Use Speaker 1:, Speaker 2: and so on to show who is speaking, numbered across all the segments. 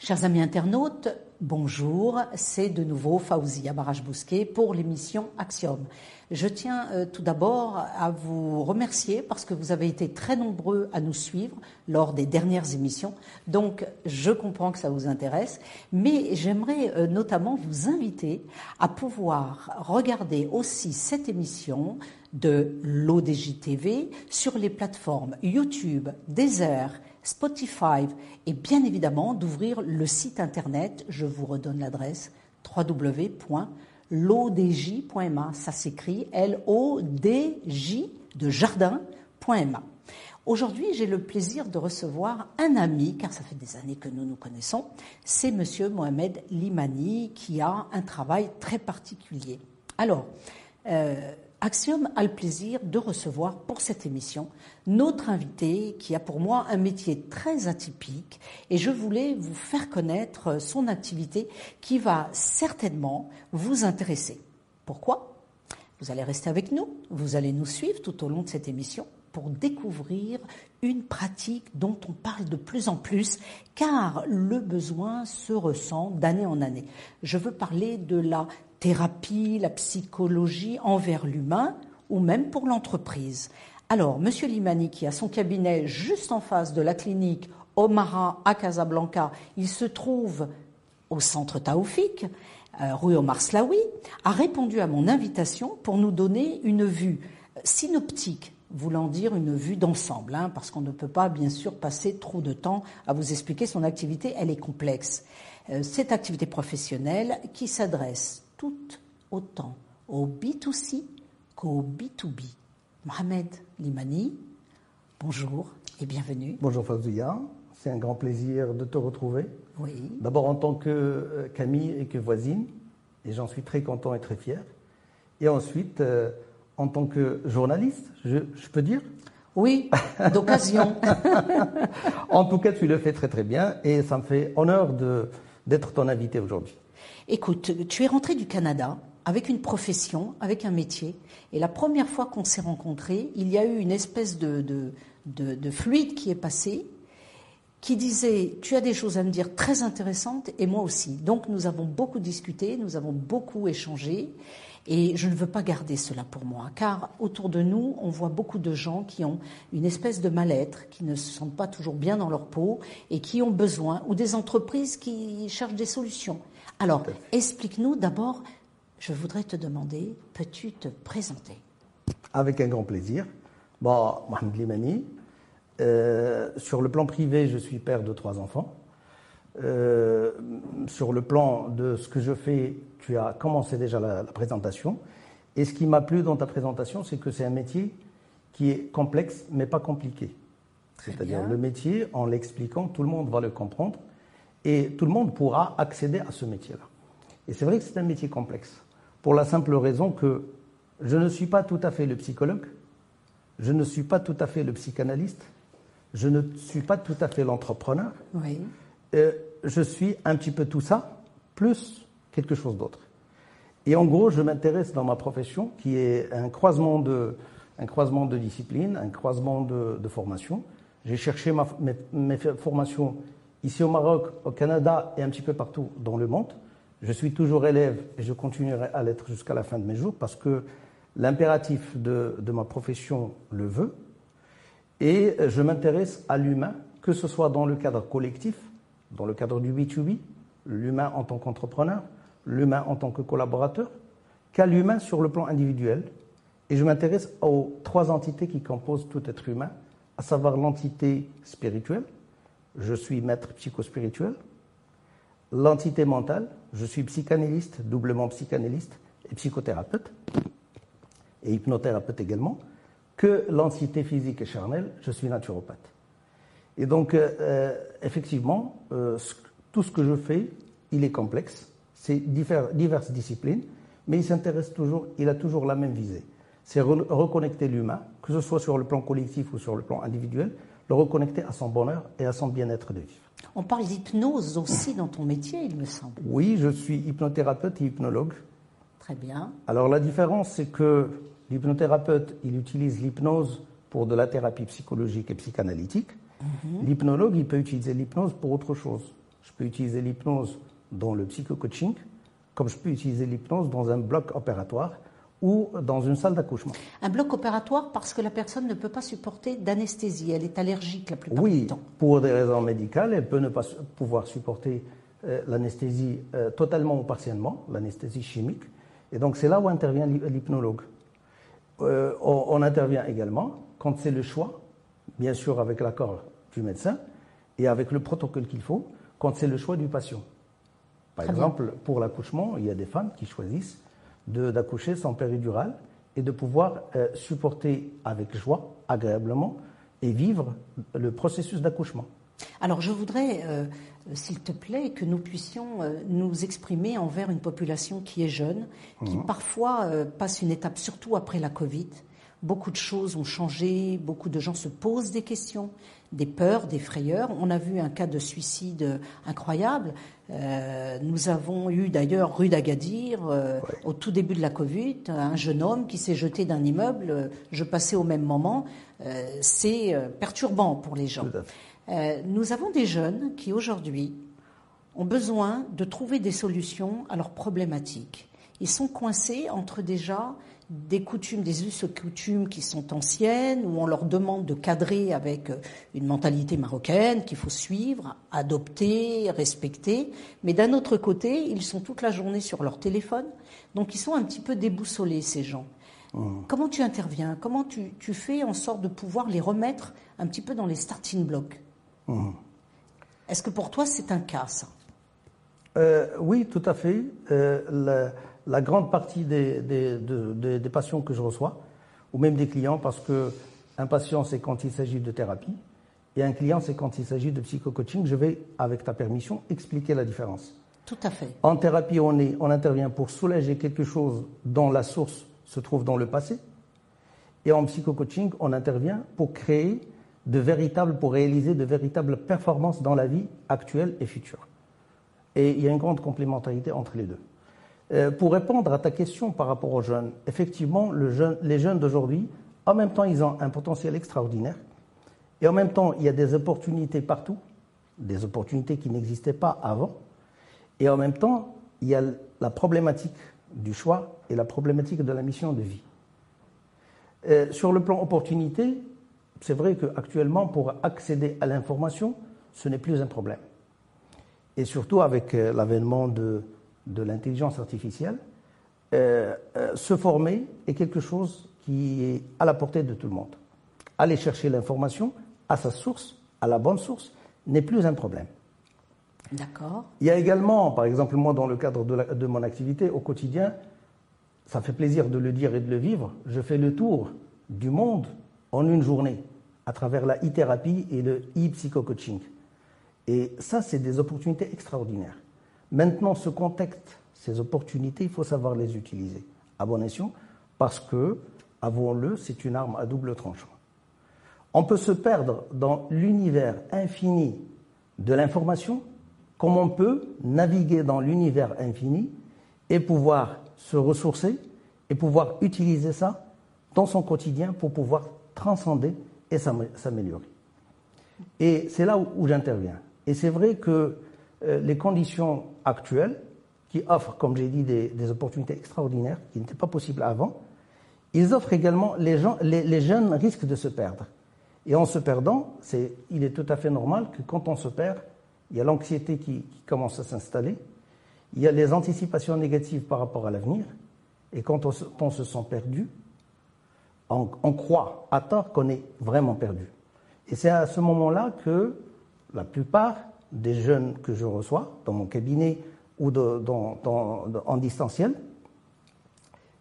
Speaker 1: Chers amis internautes, bonjour, c'est de nouveau Faouzia Baraj-Bousquet pour l'émission Axiom. Je tiens tout d'abord à vous remercier parce que vous avez été très nombreux à nous suivre lors des dernières émissions, donc je comprends que ça vous intéresse, mais j'aimerais notamment vous inviter à pouvoir regarder aussi cette émission de l'ODJ TV sur les plateformes YouTube, Deezer, Spotify et bien évidemment d'ouvrir le site internet, je vous redonne l'adresse www.lodj.ma, ça s'écrit L-O-D-J de jardin.ma. Aujourd'hui, j'ai le plaisir de recevoir un ami, car ça fait des années que nous nous connaissons, c'est monsieur Mohamed Limani qui a un travail très particulier. Alors, Axiom a le plaisir de recevoir pour cette émission notre invité qui a pour moi un métier très atypique et je voulais vous faire connaître son activité qui va certainement vous intéresser. Pourquoi ? Vous allez rester avec nous, vous allez nous suivre tout au long de cette émission pour découvrir une pratique dont on parle de plus en plus car le besoin se ressent d'année en année. Je veux parler de la thérapie, la psychologie envers l'humain ou même pour l'entreprise. Alors, monsieur Limani, qui a son cabinet juste en face de la clinique Omara à Casablanca, il se trouve au centre Taoufik, rue Omar Slaoui, a répondu à mon invitation pour nous donner une vue synoptique, voulant dire une vue d'ensemble, parce qu'on ne peut pas bien sûr passer trop de temps à vous expliquer son activité, elle est complexe. Cette activité professionnelle qui s'adresse tout autant au B2C qu'au B2B. Mohamed Limani, bonjour et bienvenue.
Speaker 2: Bonjour Faouzia, c'est un grand plaisir de te retrouver.
Speaker 1: Oui.
Speaker 2: D'abord en tant que Camille et que voisine, et j'en suis très content et très fier. Et ensuite, en tant que journaliste, je peux dire ?
Speaker 1: Oui, d'occasion.
Speaker 2: En tout cas, tu le fais très très bien et ça me fait honneur d'être ton invité aujourd'hui.
Speaker 1: Écoute, tu es rentré du Canada avec une profession, avec un métier. Et la première fois qu'on s'est rencontrés, il y a eu une espèce de fluide qui est passé, qui disait « tu as des choses à me dire très intéressantes et moi aussi ». Donc nous avons beaucoup discuté, nous avons beaucoup échangé. Et je ne veux pas garder cela pour moi, car autour de nous, on voit beaucoup de gens qui ont une espèce de mal-être, qui ne se sentent pas toujours bien dans leur peau et qui ont besoin, ou des entreprises qui cherchent des solutions. Alors, explique-nous d'abord, je voudrais te demander, peux-tu te présenter ?
Speaker 2: Avec un grand plaisir. Bon, Mohamed Limani, sur le plan privé, je suis père de 3 enfants. Sur le plan de ce que je fais, tu as commencé déjà la présentation. Et ce qui m'a plu dans ta présentation, c'est que c'est un métier qui est complexe, mais pas compliqué. C'est-à-dire le métier, en l'expliquant, tout le monde va le comprendre et tout le monde pourra accéder à ce métier-là. Et c'est vrai que c'est un métier complexe, pour la simple raison que je ne suis pas tout à fait le psychologue, je ne suis pas tout à fait le psychanalyste, je ne suis pas tout à fait l'entrepreneur.
Speaker 1: Oui.
Speaker 2: Je suis un petit peu tout ça, plus quelque chose d'autre. Et en gros, je m'intéresse dans ma profession, qui est un croisement de disciplines, un croisement de formations. J'ai cherché mes formations ici au Maroc, au Canada et un petit peu partout dans le monde. Je suis toujours élève et je continuerai à l'être jusqu'à la fin de mes jours parce que l'impératif de ma profession le veut. Et je m'intéresse à l'humain, que ce soit dans le cadre collectif, dans le cadre du B2B, l'humain en tant qu'entrepreneur, l'humain en tant que collaborateur, qu'à l'humain sur le plan individuel. Et je m'intéresse aux 3 entités qui composent tout être humain, à savoir l'entité spirituelle, je suis maître psychospirituel, l'entité mentale, je suis psychanalyste, doublement psychanalyste et psychothérapeute, et hypnothérapeute également, que l'entité physique et charnelle, je suis naturopathe. Et donc, effectivement, tout ce que je fais, il est complexe. C'est diverses disciplines, mais il a toujours la même visée. C'est reconnecter l'humain, que ce soit sur le plan collectif ou sur le plan individuel, le reconnecter à son bonheur et à son bien-être de vivre.
Speaker 1: On parle d'hypnose aussi dans ton métier, il me semble.
Speaker 2: Oui, je suis hypnothérapeute et hypnologue.
Speaker 1: Très bien.
Speaker 2: Alors la différence, c'est que l'hypnothérapeute, il utilise l'hypnose pour de la thérapie psychologique et psychanalytique. L'hypnologue, il peut utiliser l'hypnose pour autre chose. Je peux utiliser l'hypnose dans le psycho-coaching, comme je peux utiliser l'hypnose dans un bloc opératoire ou dans une salle d'accouchement.
Speaker 1: Un bloc opératoire parce que la personne ne peut pas supporter d'anesthésie, elle est allergique la plupart du temps.
Speaker 2: Oui, pour des raisons médicales, elle peut ne pas pouvoir supporter l'anesthésie totalement ou partiellement, l'anesthésie chimique. Et donc c'est là où intervient l'hypnologue. On intervient également quand c'est le choix, bien sûr avec l'accord du médecin et avec le protocole qu'il faut, quand c'est le choix du patient. Par exemple, pour l'accouchement, il y a des femmes qui choisissent d'accoucher sans péridurale et de pouvoir supporter avec joie, agréablement, et vivre le processus d'accouchement.
Speaker 1: Alors je voudrais, s'il te plaît, que nous puissions nous exprimer envers une population qui est jeune, qui parfois passe une étape, surtout après la Covid. Beaucoup de choses ont changé, beaucoup de gens se posent des questions, des peurs, des frayeurs. On a vu un cas de suicide incroyable. Nous avons eu d'ailleurs rue d'Agadir, au tout début de la Covid, un jeune homme qui s'est jeté d'un immeuble. Je passais au même moment. C'est perturbant pour les gens. Nous avons des jeunes qui aujourd'hui ont besoin de trouver des solutions à leurs problématiques. Ils sont coincés entre déjà des coutumes, des us et coutumes qui sont anciennes, où on leur demande de cadrer avec une mentalité marocaine qu'il faut suivre, adopter, respecter. Mais d'un autre côté, ils sont toute la journée sur leur téléphone, donc ils sont un petit peu déboussolés, ces gens. Comment tu interviens? Comment tu fais en sorte de pouvoir les remettre un petit peu dans les starting blocks? Est-ce que pour toi, c'est un cas, ça?
Speaker 2: Oui, tout à fait. La grande partie des patients que je reçois, ou même des clients, parce qu'un patient, c'est quand il s'agit de thérapie, et un client, c'est quand il s'agit de psycho-coaching. Je vais, avec ta permission, expliquer la différence.
Speaker 1: Tout à fait.
Speaker 2: En thérapie, on intervient pour soulager quelque chose dont la source se trouve dans le passé. Et en psycho-coaching, on intervient pour pour réaliser de véritables performances dans la vie actuelle et future. Et il y a une grande complémentarité entre les deux. Pour répondre à ta question par rapport aux jeunes, effectivement, les jeunes d'aujourd'hui, en même temps, ils ont un potentiel extraordinaire. Et en même temps, il y a des opportunités partout, des opportunités qui n'existaient pas avant. Et en même temps, il y a la problématique du choix et la problématique de la mission de vie. Sur le plan opportunité, c'est vrai qu'actuellement, pour accéder à l'information, ce n'est plus un problème. Et surtout avec l'avènement de l'intelligence artificielle, se former est quelque chose qui est à la portée de tout le monde. Aller chercher l'information à sa source, à la bonne source, n'est plus un problème.
Speaker 1: D'accord.
Speaker 2: Il y a également, par exemple, moi, dans le cadre de mon activité au quotidien, ça fait plaisir de le dire et de le vivre, je fais le tour du monde en une journée à travers la e-thérapie et le e-psycho-coaching. Et ça, c'est des opportunités extraordinaires. Maintenant, ce contexte, ces opportunités, il faut savoir les utiliser à bon escient parce que, avouons-le, c'est une arme à double tranchant. On peut se perdre dans l'univers infini de l'information comme on peut naviguer dans l'univers infini et pouvoir se ressourcer et pouvoir utiliser ça dans son quotidien pour pouvoir transcender et s'améliorer. Et c'est là où j'interviens. Et c'est vrai que les conditions actuelles, qui offrent, comme j'ai dit, des opportunités extraordinaires, qui n'étaient pas possibles avant, ils offrent également, les jeunes risquent de se perdre. Et en se perdant, il est tout à fait normal que quand on se perd, il y a l'anxiété qui commence à s'installer, il y a les anticipations négatives par rapport à l'avenir, et quand on se sent perdu, on croit à tort qu'on est vraiment perdu. Et c'est à ce moment-là que la plupart des jeunes que je reçois dans mon cabinet ou en distanciel,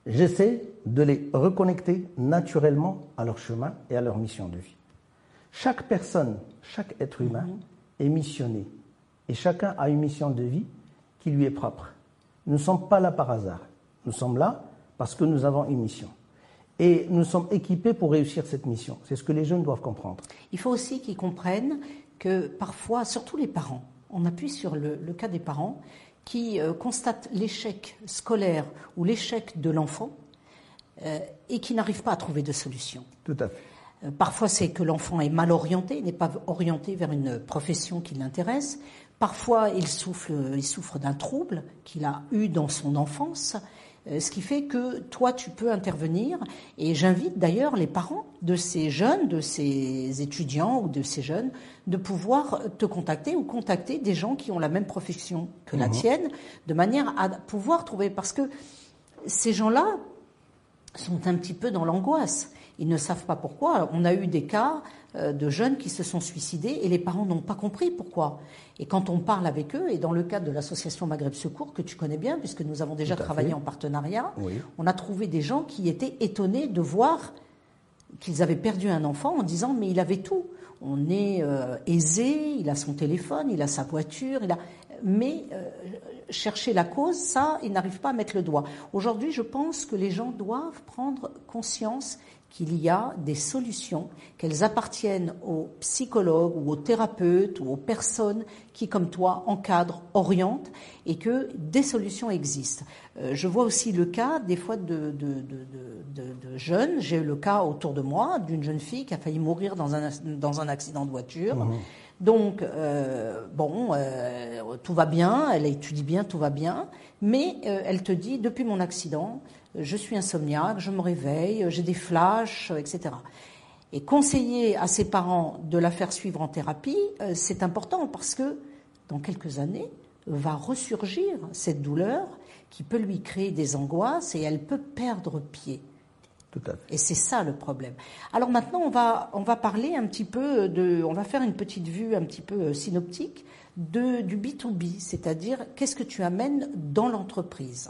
Speaker 2: j'essaie de les reconnecter naturellement à leur chemin et à leur mission de vie. Chaque personne, chaque être humain est missionné et chacun a une mission de vie qui lui est propre. Nous ne sommes pas là par hasard. Nous sommes là parce que nous avons une mission. Et nous sommes équipés pour réussir cette mission. C'est ce que les jeunes doivent comprendre.
Speaker 1: Il faut aussi qu'ils comprennent que parfois, surtout les parents, on appuie sur le cas des parents qui constatent l'échec scolaire ou l'échec de l'enfant et qui n'arrivent pas à trouver de solution.
Speaker 2: Tout à fait.
Speaker 1: Parfois, c'est que l'enfant est mal orienté, n'est pas orienté vers une profession qui l'intéresse. Parfois, il souffre d'un trouble qu'il a eu dans son enfance, ce qui fait que toi, tu peux intervenir. Et j'invite d'ailleurs les parents de ces jeunes, de ces étudiants ou de ces jeunes, de pouvoir te contacter ou contacter des gens qui ont la même profession que la tienne, de manière à pouvoir trouver. Parce que ces gens-là sont un petit peu dans l'angoisse. Ils ne savent pas pourquoi. On a eu des cas de jeunes qui se sont suicidés et les parents n'ont pas compris pourquoi. Et quand on parle avec eux, et dans le cadre de l'association Maghreb Secours, que tu connais bien, puisque nous avons déjà travaillé en partenariat, on a trouvé des gens qui étaient étonnés de voir qu'ils avaient perdu un enfant en disant « mais il avait tout ». On est aisé, il a son téléphone, il a sa voiture, mais chercher la cause, ça, ils n'arrivent pas à mettre le doigt. Aujourd'hui, je pense que les gens doivent prendre conscience qu'il y a des solutions, qu'elles appartiennent aux psychologues ou aux thérapeutes ou aux personnes qui, comme toi, encadrent, orientent, et que des solutions existent. Je vois aussi le cas, des fois, de jeunes. J'ai eu le cas autour de moi d'une jeune fille qui a failli mourir dans un accident de voiture. Donc, tout va bien, elle étudie bien, tout va bien, mais elle te dit, depuis mon accident, je suis insomniaque, je me réveille, j'ai des flashs, etc. Et conseiller à ses parents de la faire suivre en thérapie, c'est important parce que dans quelques années, va ressurgir cette douleur qui peut lui créer des angoisses et elle peut perdre pied.
Speaker 2: Tout à fait.
Speaker 1: Et c'est ça le problème. Alors maintenant, on va parler un petit peu on va faire une petite vue un petit peu synoptique du B2B, c'est-à-dire qu'est-ce que tu amènes dans l'entreprise.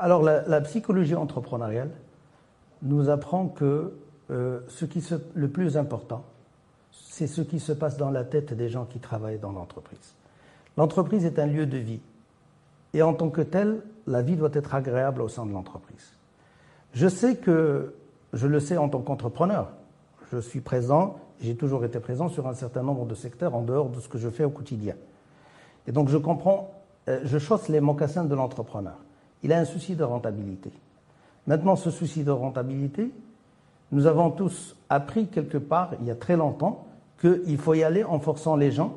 Speaker 2: Alors la psychologie entrepreneuriale nous apprend que le plus important, c'est ce qui se passe dans la tête des gens qui travaillent dans l'entreprise. L'entreprise est un lieu de vie. Et en tant que tel, la vie doit être agréable au sein de l'entreprise. Je le sais en tant qu'entrepreneur. Je suis présent, j'ai toujours été présent sur un certain nombre de secteurs en dehors de ce que je fais au quotidien. Et donc je comprends, je chausse les mocassins de l'entrepreneur. Il a un souci de rentabilité. Maintenant, ce souci de rentabilité, nous avons tous appris quelque part, il y a très longtemps, qu'il faut y aller en forçant les gens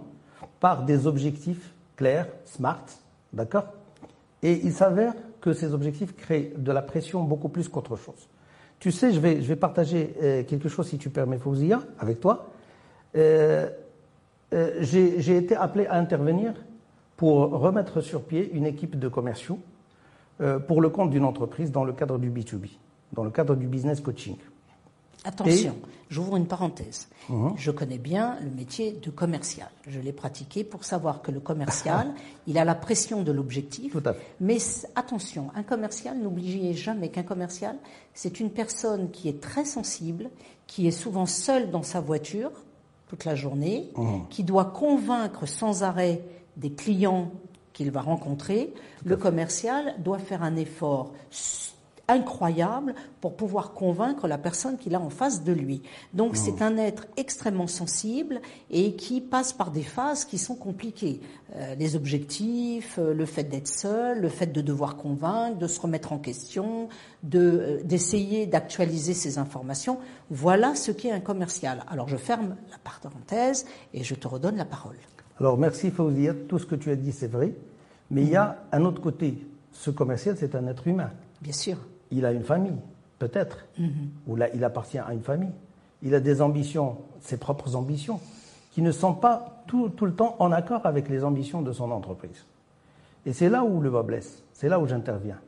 Speaker 2: par des objectifs clairs, smart, d'accord ? Et il s'avère que ces objectifs créent de la pression beaucoup plus qu'autre chose. Tu sais, je vais partager quelque chose, si tu permets, Fouzia, avec toi. J'ai été appelé à intervenir pour remettre sur pied une équipe de commerciaux pour le compte d'une entreprise dans le cadre du B2B, dans le cadre du business coaching.
Speaker 1: Attention, j'ouvre une parenthèse. Je connais bien le métier de commercial. Je l'ai pratiqué pour savoir que le commercial, il a la pression de l'objectif.
Speaker 2: Tout à fait.
Speaker 1: Mais attention, un commercial, n'oubliez jamais qu'un commercial, c'est une personne qui est très sensible, qui est souvent seule dans sa voiture toute la journée, qui doit convaincre sans arrêt des clients qu'il va rencontrer. Le commercial doit faire un effort incroyable pour pouvoir convaincre la personne qu'il a en face de lui. Donc c'est un être extrêmement sensible et qui passe par des phases qui sont compliquées. Les objectifs, le fait d'être seul, le fait de devoir convaincre, de se remettre en question, d'essayer d'actualiser ses informations. Voilà ce qu'est un commercial. Alors je ferme la parenthèse et je te redonne la parole.
Speaker 2: Alors merci Fouzia, tout ce que tu as dit c'est vrai, mais il y a un autre côté. Ce commercial, c'est un être humain.
Speaker 1: Bien sûr.
Speaker 2: Il a une famille, peut-être, ou là, il appartient à une famille. Il a des ambitions, ses propres ambitions, qui ne sont pas tout le temps en accord avec les ambitions de son entreprise. Et c'est là où le bas blesse, c'est là où j'interviens.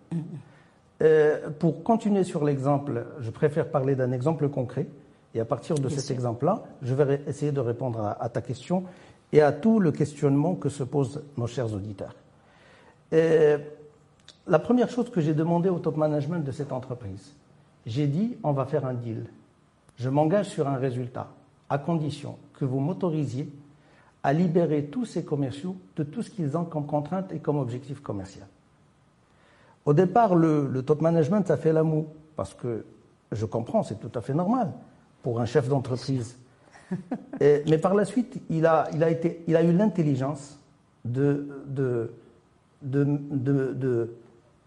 Speaker 2: Pour continuer sur l'exemple, je préfère parler d'un exemple concret, et à partir de cet exemple-là, je vais essayer de répondre à ta question et à tout le questionnement que se posent nos chers auditeurs. La première chose que j'ai demandé au top management de cette entreprise, j'ai dit on va faire un deal. Je m'engage sur un résultat, à condition que vous m'autorisiez à libérer tous ces commerciaux de tout ce qu'ils ont comme contrainte et comme objectif commercial. Au départ, le top management, ça fait la moue, parce que je comprends, c'est tout à fait normal pour un chef d'entreprise. Mais par la suite, il a eu l'intelligence de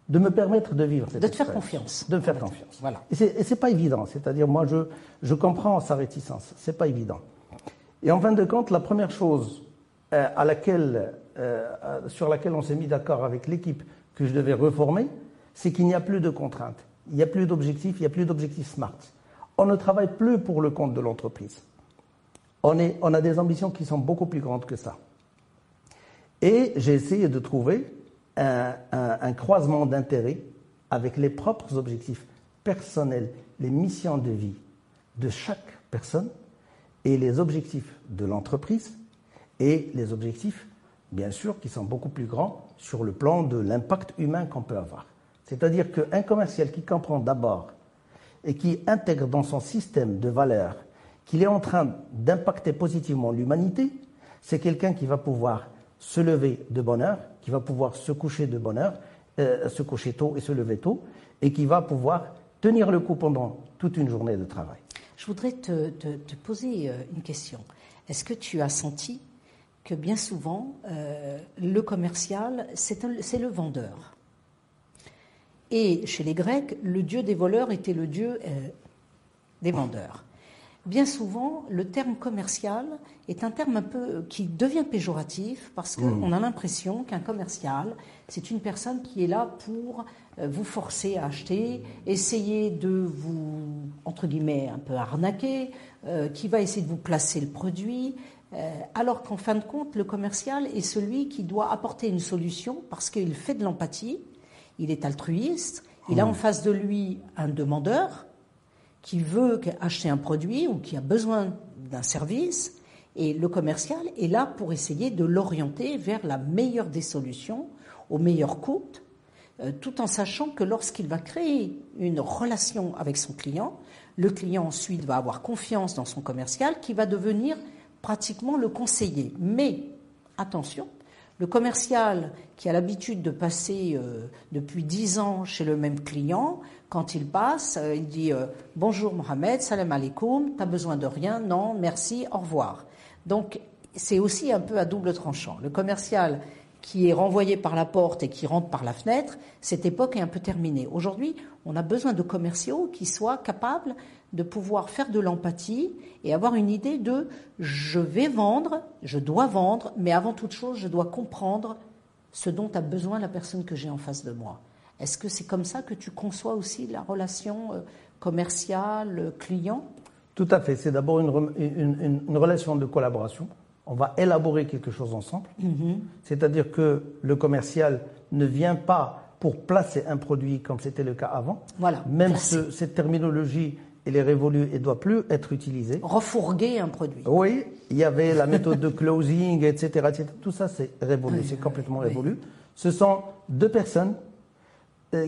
Speaker 2: de me permettre de vivre cette
Speaker 1: De te faire
Speaker 2: expérience.
Speaker 1: confiance.
Speaker 2: De me faire confiance.
Speaker 1: Voilà.
Speaker 2: Et c'est pas évident. C'est-à-dire, moi, je comprends sa réticence. C'est pas évident. Et en fin de compte, la première chose sur laquelle on s'est mis d'accord avec l'équipe que je devais reformer, c'est qu'il n'y a plus de contraintes. Il n'y a plus d'objectifs, il n'y a plus d'objectifs SMART. On ne travaille plus pour le compte de l'entreprise. On a des ambitions qui sont beaucoup plus grandes que ça. Et j'ai essayé de trouver un croisement d'intérêts avec les propres objectifs personnels, les missions de vie de chaque personne et les objectifs de l'entreprise et les objectifs, bien sûr, qui sont beaucoup plus grands sur le plan de l'impact humain qu'on peut avoir. C'est-à-dire qu'un commercial qui comprend d'abord et qui intègre dans son système de valeurs qu'il est en train d'impacter positivement l'humanité, c'est quelqu'un qui va pouvoir se lever de bonne heure, qui va pouvoir se coucher de bonne heure, se coucher tôt et se lever tôt, et qui va pouvoir tenir le coup pendant toute une journée de travail.
Speaker 1: Je voudrais te poser une question. Est-ce que tu as senti que bien souvent, le commercial, c'est le vendeur? Et chez les Grecs, le dieu des voleurs était le dieu des vendeurs. Bien souvent, le terme commercial est un terme un peu qui devient péjoratif parce qu'on a l'impression qu'un commercial, c'est une personne qui est là pour vous forcer à acheter, essayer de vous, entre guillemets, un peu arnaquer, qui va essayer de vous placer le produit, alors qu'en fin de compte, le commercial est celui qui doit apporter une solution parce qu'il fait de l'empathie, il est altruiste, il a en face de lui un demandeur qui veut acheter un produit ou qui a besoin d'un service, et le commercial est là pour essayer de l'orienter vers la meilleure des solutions, au meilleur coût, tout en sachant que lorsqu'il va créer une relation avec son client, le client ensuite va avoir confiance dans son commercial qui va devenir pratiquement le conseiller. Mais attention, le commercial qui a l'habitude de passer depuis 10 ans chez le même client, quand il passe, il dit « Bonjour Mohamed, salam alaikum, t'as besoin de rien? Non, merci, au revoir ». Donc c'est aussi un peu à double tranchant. Le commercial qui est renvoyé par la porte et qui rentre par la fenêtre, cette époque est un peu terminée. Aujourd'hui, on a besoin de commerciaux qui soient capables de pouvoir faire de l'empathie et avoir une idée de « je vais vendre, je dois vendre, mais avant toute chose, je dois comprendre ce dont a besoin la personne que j'ai en face de moi ». Est-ce que c'est comme ça que tu conçois aussi la relation commerciale, client?
Speaker 2: Tout à fait. C'est d'abord une relation de collaboration. On va élaborer quelque chose ensemble. C'est-à-dire que le commercial ne vient pas pour placer un produit comme c'était le cas avant.
Speaker 1: Voilà.
Speaker 2: Même cette terminologie, elle est révolue et ne doit plus être utilisée.
Speaker 1: Refourguer un produit.
Speaker 2: Oui, il y avait la méthode de closing, etc., etc. Tout ça, c'est révolu, c'est complètement révolu. Ce sont deux personnes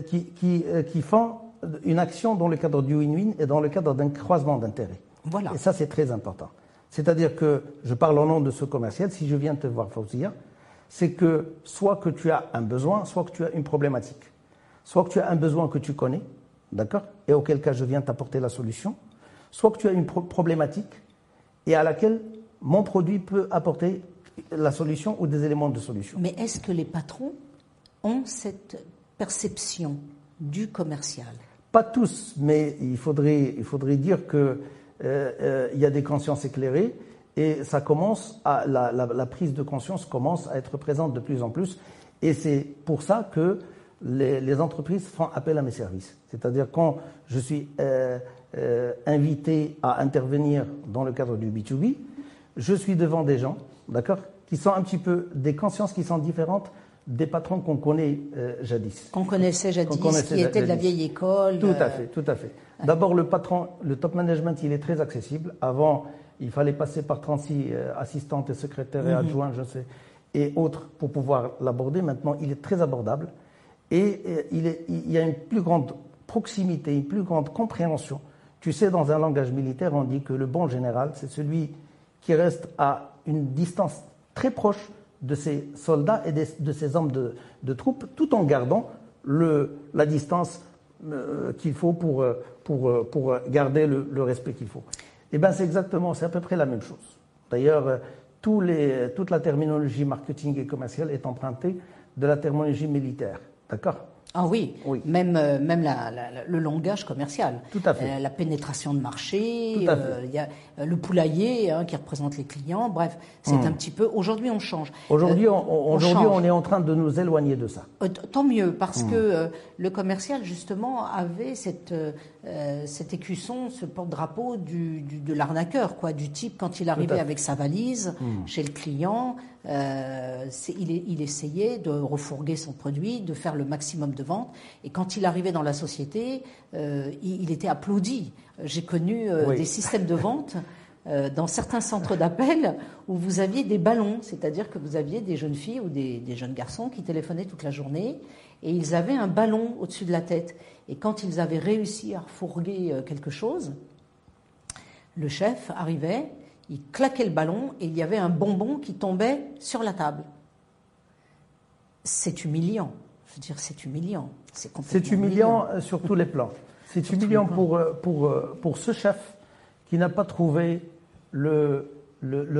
Speaker 2: qui font une action dans le cadre du win-win et dans le cadre d'un croisement d'intérêts.
Speaker 1: Voilà.
Speaker 2: Et ça, c'est très important. C'est-à-dire que, je parle au nom de ce commercial, si je viens te voir, Fawzia, c'est que soit que tu as un besoin, soit que tu as une problématique. Soit que tu as un besoin que tu connais, d'accord, et auquel cas je viens t'apporter la solution, soit que tu as une problématique et à laquelle mon produit peut apporter la solution ou des éléments de solution.
Speaker 1: Mais est-ce que les patrons ont cette perception du commercial?
Speaker 2: Pas tous, mais il faudrait dire que il y a des consciences éclairées et ça commence la prise de conscience commence à être présente de plus en plus et c'est pour ça que les entreprises font appel à mes services. C'est-à-dire quand je suis invité à intervenir dans le cadre du B2B, je suis devant des gens, d'accord, qui sont un petit peu des consciences qui sont différentes des patrons qu'on connaît jadis.
Speaker 1: Qu'on connaissait jadis, qui étaient de la vieille école.
Speaker 2: Tout à fait, tout à fait. D'abord, le patron, le top management, il est très accessible. Avant, il fallait passer par 36 assistantes et secrétaires et adjoints, je sais, et autres pour pouvoir l'aborder. Maintenant, il est très abordable et il y a une plus grande proximité, une plus grande compréhension. Tu sais, dans un langage militaire, on dit que le bon général, c'est celui qui reste à une distance très proche de ses soldats et de ses hommes de troupes, tout en gardant la distance qu'il faut pour garder le respect qu'il faut. Eh bien, c'est à peu près la même chose. D'ailleurs, toute la terminologie marketing et commerciale est empruntée de la terminologie militaire. D'accord ?
Speaker 1: Ah oui,
Speaker 2: Oui.
Speaker 1: même le langage commercial.
Speaker 2: Tout à fait.
Speaker 1: La pénétration de marché,
Speaker 2: Tout à fait.
Speaker 1: il y a le poulailler qui représente les clients. Bref, c'est un petit peu... Aujourd'hui, on change.
Speaker 2: Aujourd'hui,
Speaker 1: change.
Speaker 2: on est en train de nous éloigner de ça.
Speaker 1: Tant mieux, parce que le commercial, justement, avait cet écusson, ce porte-drapeau de l'arnaqueur, quoi, du type, quand il arrivait avec sa valise chez le client, il essayait de refourguer son produit, de faire le maximum de ventes, et quand il arrivait dans la société, il était applaudi. J'ai connu des systèmes de vente dans certains centres d'appel où vous aviez des ballons, c'est-à-dire que vous aviez des jeunes filles ou des jeunes garçons qui téléphonaient toute la journée et ils avaient un ballon au-dessus de la tête. Et quand ils avaient réussi à refourguer quelque chose, le chef arrivait, il claquait le ballon et il y avait un bonbon qui tombait sur la table. C'est humiliant. Je veux dire, c'est humiliant.
Speaker 2: C'est humiliant sur tous les plans. C'est humiliant pour ce chef qui n'a pas trouvé le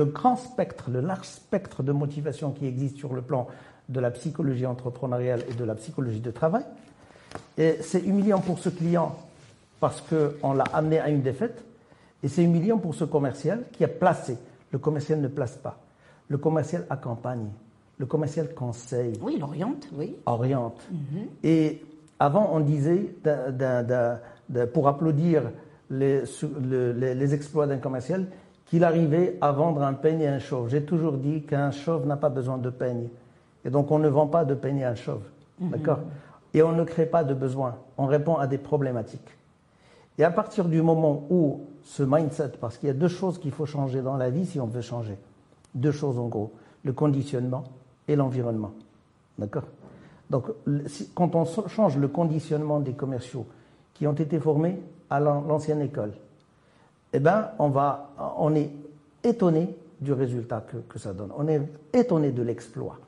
Speaker 2: grand spectre, le large spectre de motivation qui existe sur le plan de la psychologie entrepreneuriale et de la psychologie de travail. Et c'est humiliant pour ce client parce qu'on l'a amené à une défaite. Et c'est humiliant pour ce commercial qui a placé. Le commercial ne place pas. Le commercial accompagne. Le commercial conseille.
Speaker 1: Oui, il oriente, oui.
Speaker 2: Oriente. Et avant, on disait, pour applaudir les exploits d'un commercial, qu'il arrivait à vendre un peigne et un chauve. J'ai toujours dit qu'un chauve n'a pas besoin de peigne. Et donc, on ne vend pas de peigne et un chauve. D'accord ? Et on ne crée pas de besoins. On répond à des problématiques. Et à partir du moment où ce mindset, parce qu'il y a deux choses qu'il faut changer dans la vie si on veut changer. Deux choses en gros. Le conditionnement et l'environnement. D'accord ? Donc, quand on change le conditionnement des commerciaux qui ont été formés à l'ancienne école, eh ben, on est étonné du résultat que ça donne. On est étonné de l'exploit.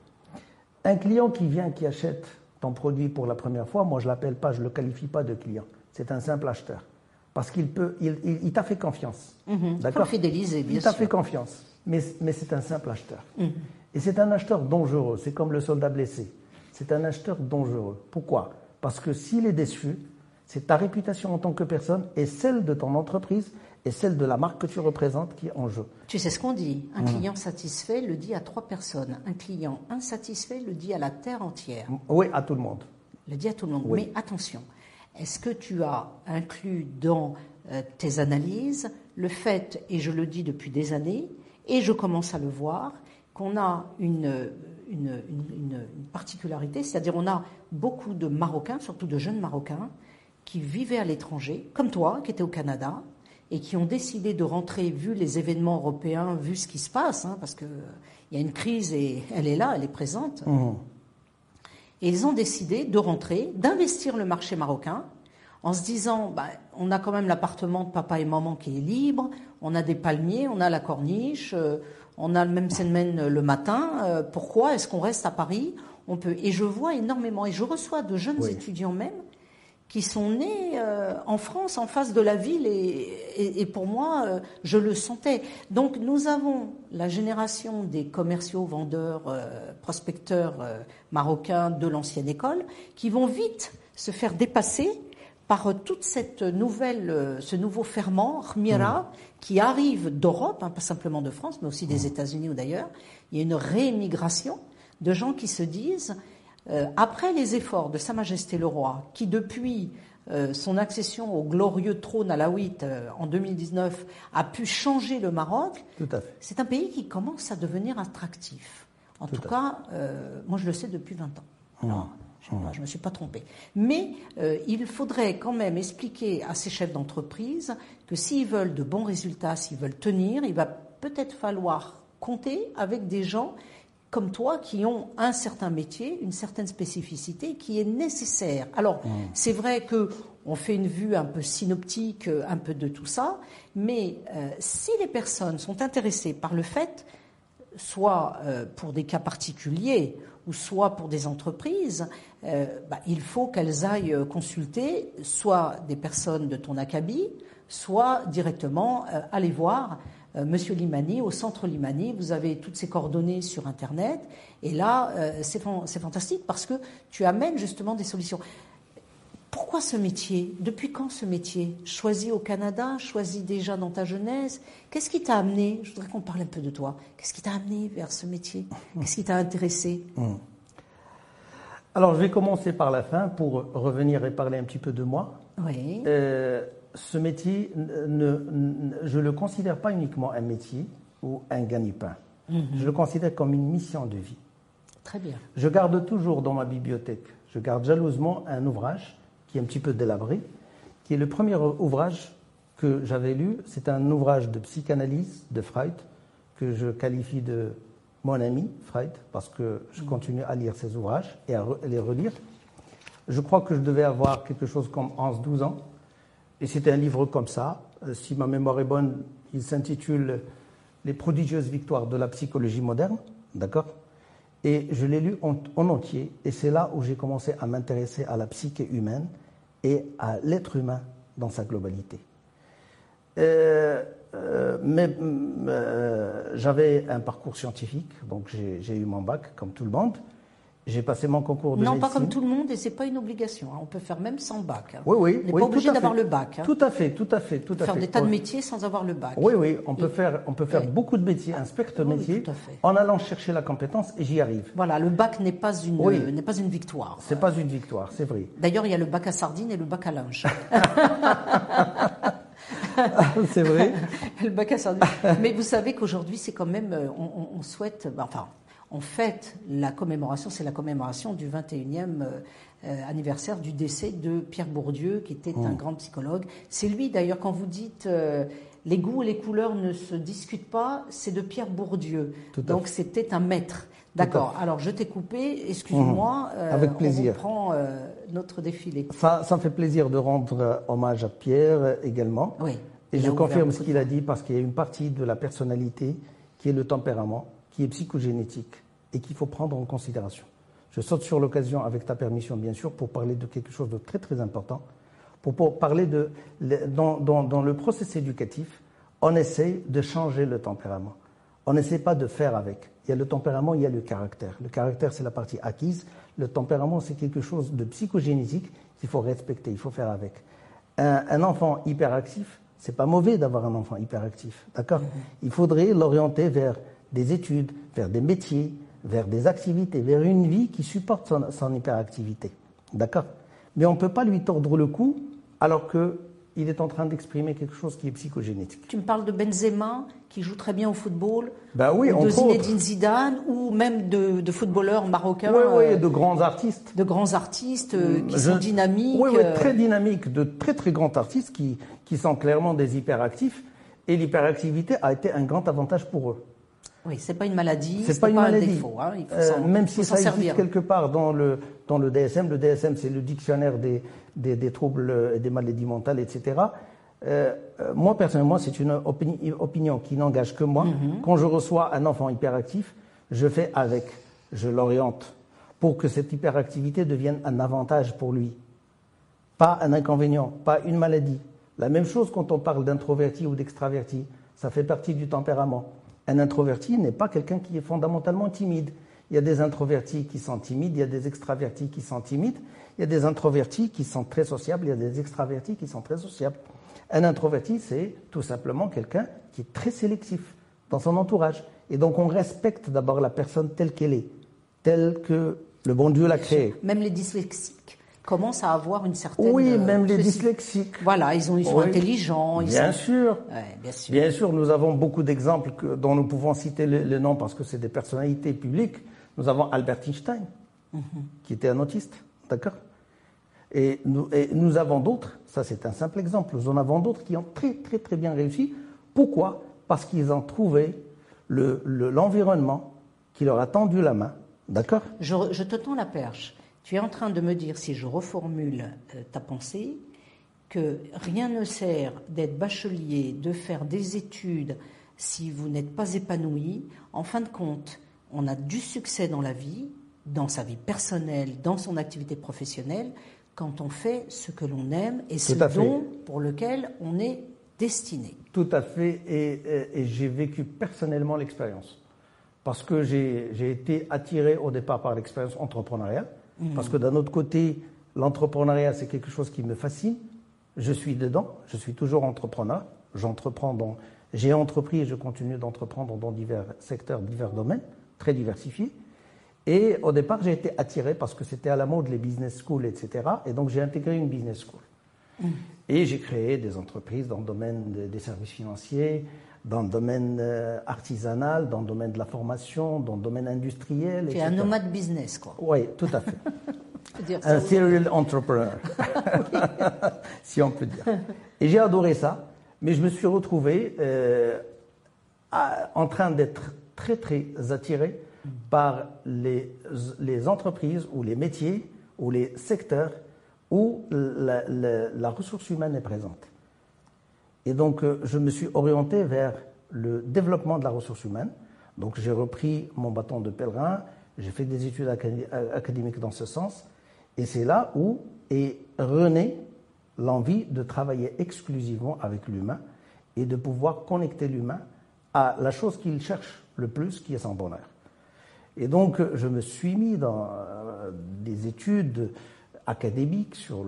Speaker 2: Un client qui vient, qui achète ton produit pour la première fois, moi je l'appelle pas, je le qualifie pas de client. C'est un simple acheteur. Parce qu'il t'a fait confiance.
Speaker 1: D'accord ? Il faut le fidéliser, bien sûr.
Speaker 2: Il t'a fait confiance. Mais c'est un simple acheteur. Et c'est un acheteur dangereux. C'est comme le soldat blessé. C'est un acheteur dangereux. Pourquoi ? Parce que s'il est déçu, c'est ta réputation en tant que personne et celle de ton entreprise et celle de la marque que tu représentes qui est en jeu.
Speaker 1: Tu sais ce qu'on dit, un client satisfait le dit à 3 personnes, un client insatisfait le dit à la terre entière.
Speaker 2: Oui, à tout le monde.
Speaker 1: Le dit à tout le monde.
Speaker 2: Oui.
Speaker 1: Mais attention, est-ce que tu as inclus dans tes analyses le fait, et je le dis depuis des années, et je commence à le voir, qu'on a une particularité, c'est-à-dire on a beaucoup de Marocains, surtout de jeunes Marocains, qui vivaient à l'étranger, comme toi, qui étais au Canada, et qui ont décidé de rentrer, vu les événements européens, vu ce qui se passe, parce qu'il y a une crise et elle est là, elle est présente. Et ils ont décidé de rentrer, d'investir le marché marocain, en se disant, on a quand même l'appartement de papa et maman qui est libre, on a des palmiers, on a la corniche, on a le même semaine le matin, pourquoi est-ce qu'on reste à Paris ? On peut. Et je vois énormément, et je reçois de jeunes étudiants même, qui sont nés en France, en face de la ville, et pour moi, je le sentais. Donc nous avons la génération des commerciaux, vendeurs, prospecteurs marocains de l'ancienne école, qui vont vite se faire dépasser par toute cette ce nouveau ferment, Khmira, qui arrive d'Europe, pas simplement de France, mais aussi des États-Unis ou d'ailleurs. Il y a une réémigration de gens qui se disent... après les efforts de Sa Majesté le Roi, qui depuis son accession au glorieux trône alaouite en 2019 a pu changer le Maroc,
Speaker 2: Tout à fait.
Speaker 1: c'est un pays qui commence à devenir attractif. En tout cas, moi je le sais depuis 20 ans. Alors, je ne me suis pas trompée. Mais il faudrait quand même expliquer à ces chefs d'entreprise que s'ils veulent de bons résultats, s'ils veulent tenir, il va peut-être falloir compter avec des gens comme toi, qui ont un certain métier, une certaine spécificité qui est nécessaire. Alors, c'est vrai qu'on fait une vue un peu synoptique, un peu de tout ça, mais si les personnes sont intéressées par le fait, soit pour des cas particuliers, ou soit pour des entreprises, il faut qu'elles aillent consulter soit des personnes de ton acabit, soit directement aller voir Monsieur Limani au centre Limani. Vous avez toutes ses coordonnées sur Internet. Et là, c'est fantastique parce que tu amènes justement des solutions. Pourquoi ce métier? Depuis quand ce métier? Choisi au Canada? Choisi déjà dans ta jeunesse? Qu'est-ce qui t'a amené? Je voudrais qu'on parle un peu de toi. Qu'est-ce qui t'a amené vers ce métier? Qu'est-ce qui t'a intéressé?
Speaker 2: Alors, je vais commencer par la fin pour revenir et parler un petit peu de moi.
Speaker 1: Oui.
Speaker 2: Ce métier, je ne le considère pas uniquement un métier ou un gagne-pain. Je le considère comme une mission de vie.
Speaker 1: Très bien.
Speaker 2: Je garde toujours dans ma bibliothèque, je garde jalousement un ouvrage qui est un petit peu délabré, qui est le premier ouvrage que j'avais lu. C'est un ouvrage de psychanalyse de Freud, que je qualifie de mon ami Freud, parce que je continue à lire ses ouvrages et à les relire. Je crois que je devais avoir quelque chose comme 11-12 ans. Et c'était un livre comme ça. Si ma mémoire est bonne, il s'intitule « Les prodigieuses victoires de la psychologie moderne ». D'accord ? Et je l'ai lu en entier. Et c'est là où j'ai commencé à m'intéresser à la psyché humaine et à l'être humain dans sa globalité. J'avais un parcours scientifique, donc j'ai eu mon bac comme tout le monde. J'ai passé mon concours de médecine.
Speaker 1: Non, pas comme tout le monde, et c'est pas une obligation. On peut faire même sans bac.
Speaker 2: Oui.
Speaker 1: On n'est pas obligé d'avoir le bac.
Speaker 2: Tout à fait.
Speaker 1: Faire des tas de métiers sans avoir le bac.
Speaker 2: Oui, on peut faire beaucoup de métiers, un spectre de métiers, en allant chercher la compétence, et j'y arrive.
Speaker 1: Voilà, le bac n'est pas une victoire.
Speaker 2: C'est pas une victoire, c'est vrai.
Speaker 1: D'ailleurs, il y a le bac à sardines et le bac à linge.
Speaker 2: C'est vrai.
Speaker 1: Le bac à sardines. Mais vous savez qu'aujourd'hui, c'est quand même, on souhaite, en fait, la commémoration, c'est la commémoration du 21e anniversaire du décès de Pierre Bourdieu, qui était un grand psychologue. C'est lui, d'ailleurs, quand vous dites les goûts et les couleurs ne se discutent pas, c'est de Pierre Bourdieu. Donc, c'était un maître. D'accord. Alors, je t'ai coupé, excuse-moi.
Speaker 2: Avec plaisir.
Speaker 1: On reprend notre défilé.
Speaker 2: Ça me fait plaisir de rendre hommage à Pierre également.
Speaker 1: Oui.
Speaker 2: Et je confirme ce qu'il a dit, parce qu'il y a une partie de la personnalité qui est le tempérament, qui est psychogénétique et qu'il faut prendre en considération. Je saute sur l'occasion, avec ta permission bien sûr, pour parler de quelque chose de très très important. Pour parler de... Dans le processus éducatif, on essaie de changer le tempérament. On n'essaie pas de faire avec. Il y a le tempérament, il y a le caractère. Le caractère, c'est la partie acquise. Le tempérament, c'est quelque chose de psychogénétique qu'il faut respecter, il faut faire avec. Un enfant hyperactif, c'est pas mauvais d'avoir un enfant hyperactif, d'accord ? Il faudrait l'orienter vers des études, vers des métiers, vers des activités, vers une vie qui supporte son hyperactivité. D'accord ? Mais on ne peut pas lui tordre le cou alors qu'il est en train d'exprimer quelque chose qui est psychogénétique.
Speaker 1: Tu me parles de Benzema, qui joue très bien au football,
Speaker 2: oui,
Speaker 1: ou de Zinedine Zidane, ou même de footballeurs marocains.
Speaker 2: Oui, de grands artistes.
Speaker 1: De grands artistes qui sont dynamiques.
Speaker 2: Oui, très dynamiques, de très très grands artistes qui sont clairement des hyperactifs. Et l'hyperactivité a été un grand avantage pour eux.
Speaker 1: Oui, c'est pas une maladie,
Speaker 2: c'est pas une maladie.
Speaker 1: Un défaut. Hein. Il faut
Speaker 2: même si ça
Speaker 1: servir.
Speaker 2: existe quelque part dans le DSM. Le DSM, c'est le dictionnaire des troubles et des maladies mentales, etc. Moi, personnellement, c'est une opinion qui n'engage que moi. Quand je reçois un enfant hyperactif, je fais avec, je l'oriente pour que cette hyperactivité devienne un avantage pour lui. Pas un inconvénient, pas une maladie. La même chose quand on parle d'introverti ou d'extraverti. Ça fait partie du tempérament. Un introverti n'est pas quelqu'un qui est fondamentalement timide. Il y a des introvertis qui sont timides, il y a des extravertis qui sont timides, il y a des introvertis qui sont très sociables, il y a des extravertis qui sont très sociables. Un introverti, c'est tout simplement quelqu'un qui est très sélectif dans son entourage. Et donc on respecte d'abord la personne telle qu'elle est, telle que le bon Dieu l'a créée.
Speaker 1: Même les dyslexiques commencent à avoir une certaine...
Speaker 2: Oui, même les dyslexiques.
Speaker 1: Voilà, ils sont intelligents.
Speaker 2: Bien sûr.
Speaker 1: Ouais, bien sûr.
Speaker 2: Bien sûr, nous avons beaucoup d'exemples dont nous pouvons citer le nom parce que c'est des personnalités publiques. Nous avons Albert Einstein, qui était un autiste, d'accord ? Et nous avons d'autres, ça c'est un simple exemple, nous en avons d'autres qui ont très très très bien réussi. Pourquoi ? Parce qu'ils ont trouvé l'environnement qui leur a tendu la main, d'accord ?
Speaker 1: Je te tends la perche. Tu es en train de me dire, si je reformule ta pensée, que rien ne sert d'être bachelier, de faire des études si vous n'êtes pas épanoui. En fin de compte, on a du succès dans la vie, dans sa vie personnelle, dans son activité professionnelle, quand on fait ce que l'on aime et pour lequel on est destinée.
Speaker 2: Tout à fait, et j'ai vécu personnellement l'expérience. Parce que j'ai été attiré au départ par l'expérience entrepreneuriale, parce que d'un autre côté, l'entrepreneuriat, c'est quelque chose qui me fascine. Je suis dedans, je suis toujours entrepreneur. J'ai entrepris et je continue d'entreprendre dans divers secteurs, divers domaines, très diversifiés. Et au départ, j'ai été attiré parce que c'était à la mode les business schools, etc. Et donc, j'ai intégré une business school. Et j'ai créé des entreprises dans le domaine des services financiers, dans le domaine artisanal, dans le domaine de la formation, dans le domaine industriel,
Speaker 1: Tu es
Speaker 2: etc.
Speaker 1: un nomade business, quoi.
Speaker 2: Oui, tout à fait.
Speaker 1: Je peux dire
Speaker 2: Un
Speaker 1: ça
Speaker 2: serial entrepreneur, si on peut dire. Et j'ai adoré ça, mais je me suis retrouvé en train d'être très, très attiré par les entreprises ou les métiers ou les secteurs où la ressource humaine est présente. Et donc, je me suis orienté vers le développement de la ressource humaine. Donc, j'ai repris mon bâton de pèlerin, j'ai fait des études académiques dans ce sens, et c'est là où est renée l'envie de travailler exclusivement avec l'humain et de pouvoir connecter l'humain à la chose qu'il cherche le plus, qui est son bonheur. Et donc, je me suis mis dans des études académiques sur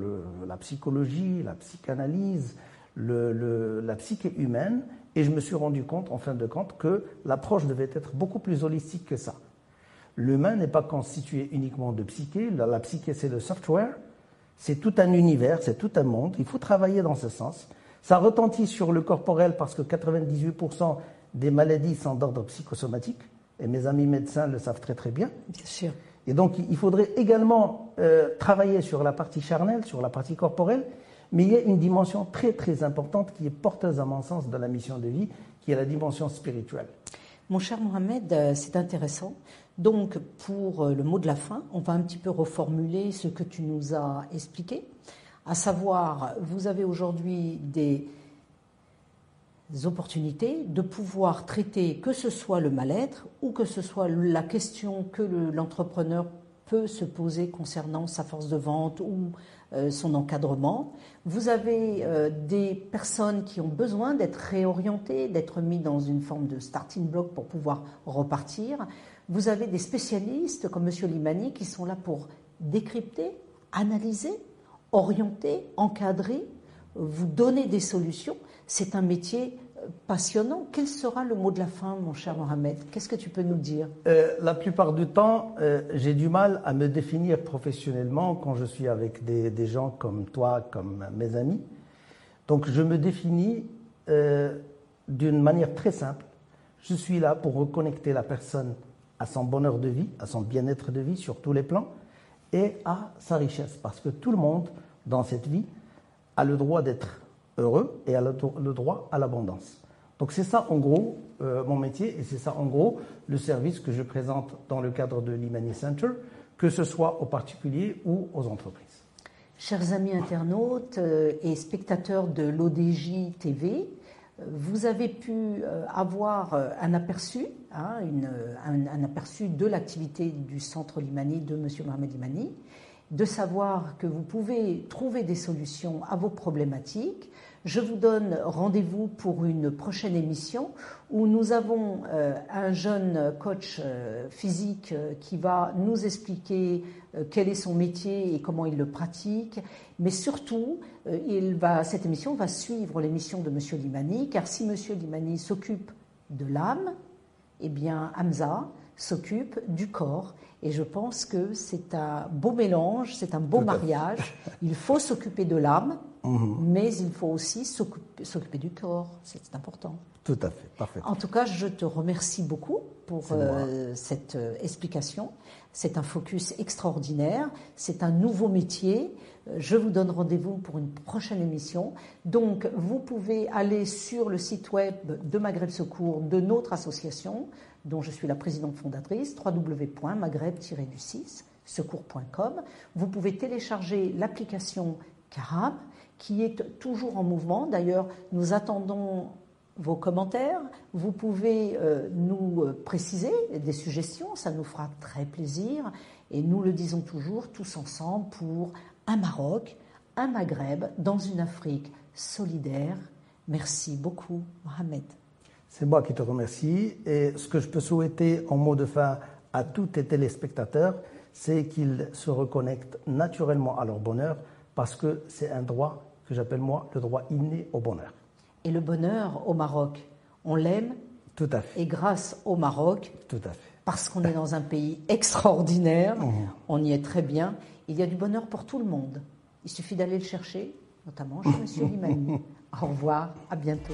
Speaker 2: la psychologie, la psychanalyse, la psyché humaine, et je me suis rendu compte, en fin de compte, que l'approche devait être beaucoup plus holistique que ça. L'humain n'est pas constitué uniquement de psyché, la psyché c'est le software, c'est tout un univers, c'est tout un monde, il faut travailler dans ce sens. Ça retentit sur le corporel parce que 98% des maladies sont d'ordre psychosomatique, et mes amis médecins le savent très très bien.
Speaker 1: Bien sûr.
Speaker 2: Et donc il faudrait également travailler sur la partie charnelle, sur la partie corporelle, mais il y a une dimension très très importante qui est porteuse à mon sens de la mission de vie, qui est la dimension spirituelle.
Speaker 1: Mon cher Mohamed, c'est intéressant. Donc, pour le mot de la fin, on va un petit peu reformuler ce que tu nous as expliqué, à savoir, vous avez aujourd'hui des opportunités de pouvoir traiter que ce soit le mal-être ou que ce soit la question que l'entrepreneur peut se poser concernant sa force de vente ou son encadrement. Vous avez des personnes qui ont besoin d'être réorientées, d'être mis dans une forme de starting block pour pouvoir repartir. Vous avez des spécialistes comme M. Limani qui sont là pour décrypter, analyser, orienter, encadrer, vous donner des solutions. C'est un métier passionnant. Quel sera le mot de la fin, mon cher Mohamed? Qu'est-ce que tu peux nous dire?
Speaker 2: La plupart du temps, j'ai du mal à me définir professionnellement quand je suis avec des gens comme toi, comme mes amis. Donc je me définis d'une manière très simple. Je suis là pour reconnecter la personne à son bonheur de vie, à son bien-être de vie sur tous les plans et à sa richesse. Parce que tout le monde, dans cette vie, a le droit d'être heureux et a le droit à l'abondance. Donc c'est ça en gros mon métier et c'est ça en gros le service que je présente dans le cadre de l'Imani Center, que ce soit aux particuliers ou aux entreprises.
Speaker 1: Chers amis internautes et spectateurs de l'ODJ TV, vous avez pu avoir un aperçu, un aperçu de l'activité du Centre Limani de M. Mohamed Limani, de savoir que vous pouvez trouver des solutions à vos problématiques. Je vous donne rendez-vous pour une prochaine émission où nous avons un jeune coach physique qui va nous expliquer quel est son métier et comment il le pratique. Mais surtout, cette émission va suivre l'émission de M. Limani, car si M. Limani s'occupe de l'âme, eh bien Hamza s'occupe du corps. Et je pense que c'est un beau mélange, c'est un beau mariage. Il faut s'occuper de l'âme, mais il faut aussi s'occuper du corps. C'est important.
Speaker 2: Tout à fait, parfait.
Speaker 1: En tout cas, je te remercie beaucoup pour cette explication. C'est un focus extraordinaire. C'est un nouveau métier. Je vous donne rendez-vous pour une prochaine émission. Donc, vous pouvez aller sur le site web de Maghreb Secours, de notre association, dont je suis la présidente fondatrice, www.maghreb-secours.com. Vous pouvez télécharger l'application Karab, qui est toujours en mouvement. D'ailleurs, nous attendons vos commentaires. Vous pouvez nous préciser des suggestions, ça nous fera très plaisir. Et nous le disons toujours, tous ensemble, pour un Maroc, un Maghreb, dans une Afrique solidaire, Merci beaucoup, Mohamed.
Speaker 2: C'est moi qui te remercie. Et ce que je peux souhaiter en mot de fin à tous tes téléspectateurs, c'est qu'ils se reconnectent naturellement à leur bonheur parce que c'est un droit que j'appelle moi le droit inné au bonheur.
Speaker 1: Et le bonheur au Maroc, on l'aime.
Speaker 2: Tout à fait.
Speaker 1: Et grâce au Maroc,
Speaker 2: Tout à fait.
Speaker 1: parce qu'on est dans un pays extraordinaire, on y est très bien, il y a du bonheur pour tout le monde. Il suffit d'aller le chercher, notamment chez M. Limani. Au revoir, à bientôt.